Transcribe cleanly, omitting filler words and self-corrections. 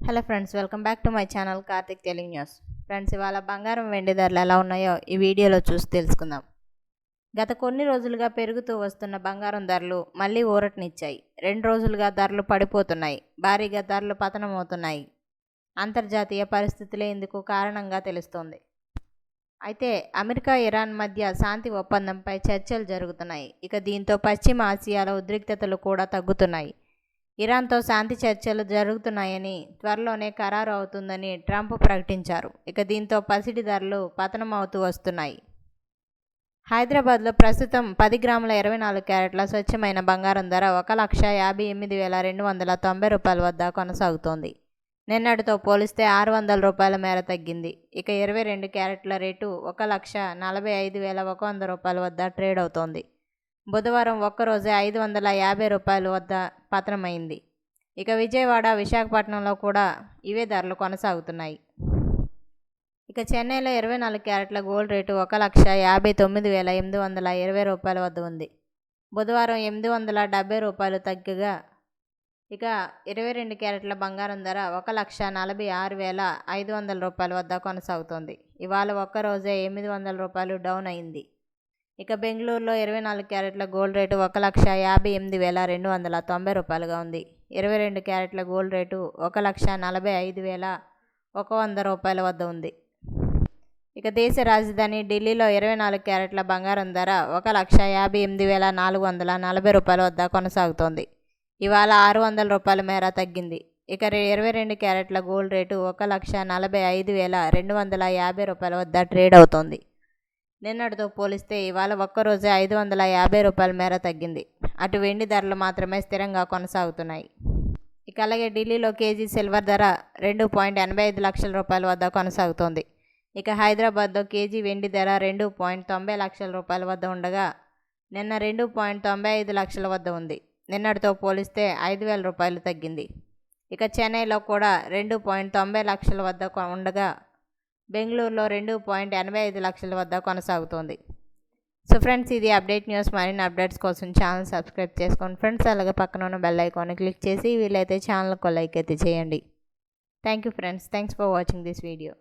Hello friends, welcome back to my channel Karthik telling news. Friends, ఇవాళ బంగారం వెండి ధరలు ఎలా ఉన్నాయో ఈ వీడియోలో చూసి తెలుసుకుందాం. గత కొన్ని రోజులుగా పెరుగుతూ వస్తున్న బంగారం ధరలు మళ్ళీ ఊరటనిచ్చాయి. 2 రోజులుగా ధరలు పడిపోతున్నాయి, భారీగా ధరలు పతనమవుతున్నాయి. అంతర్జాతీయ పరిస్థితులే ఇందుకు కారణంగా తెలుస్తోంది. అయితే అమెరికా, ఇరాన్ మధ్య శాంతి ఒప్పందంపై చర్చలు జరుగుతున్నాయి. ఇక దీంతో పశ్చిమ ఆసియాలో ఉద్రిక్తతలు కూడా తగ్గుతున్నాయి. ఇరాన్తో శాంతి చర్చలు జరుగుతున్నాయని, త్వరలోనే ఖరారు అవుతుందని ట్రంప్ ప్రకటించారు. ఇక దీంతో పసిడి ధరలు పతనం అవుతూ వస్తున్నాయి. హైదరాబాద్లో ప్రస్తుతం 10 గ్రాముల 24 క్యారెట్ల స్వచ్ఛమైన బంగారం ధర 1,58,290 రూపాయల వద్ద కొనసాగుతోంది. నిన్నటితో పోలిస్తే 600 రూపాయల మేర తగ్గింది. ఇక 22 క్యారెట్ల రేటు 1,45,100 రూపాయల వద్ద ట్రేడ్ అవుతోంది. బుధవారం ఒక్కరోజే 550 రూపాయల వద్ద పతనమైంది. ఇక విజయవాడ, విశాఖపట్నంలో కూడా ఇవే ధరలు కొనసాగుతున్నాయి. ఇక చెన్నైలో 24 క్యారెట్ల గోల్డ్ రేటు 1,59,820 రూపాయల వద్ద ఉంది. బుధవారం 870 రూపాయలు తగ్గగా, ఇక 22 క్యారెట్ల బంగారం ధర 1,46,500 రూపాయల వద్ద కొనసాగుతోంది. ఇవాళ ఒక్కరోజే 800 రూపాయలు డౌన్ అయింది. ఇక బెంగళూరులో 24 క్యారెట్ల గోల్డ్ రేటు 1,58,290 రూపాయలుగా ఉంది. 22 క్యారెట్ల గోల్డ్ రేటు 1,45,100 రూపాయల వద్ద ఉంది. ఇక దేశ రాజధాని ఢిల్లీలో 24 క్యారెట్ల బంగారం ధర 1,58,440 రూపాయల వద్ద కొనసాగుతోంది. ఇవాళ 600 రూపాయల మేర తగ్గింది. ఇక 22 క్యారెట్ల గోల్డ్ రేటు 1,45,250 రూపాయల వద్ద ట్రేడ్ అవుతోంది. నిన్నటితో పోలిస్తే ఇవాళ ఒక్కరోజే 550 రూపాయల మేర తగ్గింది. అటు వెండి ధరలు మాత్రమే స్థిరంగా కొనసాగుతున్నాయి. ఇక అలాగే ఢిల్లీలో కేజీ సిల్వర్ ధర 2.85 లక్షల రూపాయల వద్ద కొనసాగుతోంది. ఇక హైదరాబాద్లో కేజీ వెండి ధర 2.90 లక్షల రూపాయల వద్ద ఉండగా, నిన్న 2.95 లక్షల వద్ద ఉంది. నిన్నటితో పోలిస్తే 5,000 రూపాయలు తగ్గింది. ఇక చెన్నైలో కూడా 2.90 లక్షల వద్ద ఉండగా, బెంగళూరులో 2.85 లక్షల వద్ద కొనసాగుతోంది. సో ఫ్రెండ్స్, ఇది అప్డేట్ న్యూస్. మరిన్ని అప్డేట్స్ కోసం ఛానల్ సబ్స్క్రైబ్ చేసుకోండి ఫ్రెండ్స్. అలాగే పక్కన ఉన్న బెల్ ఐకాన్ని క్లిక్ చేసి వీలైతే ఛానల్కు లైక్ అయితే చేయండి. Thank you friends. Thanks for watching this video.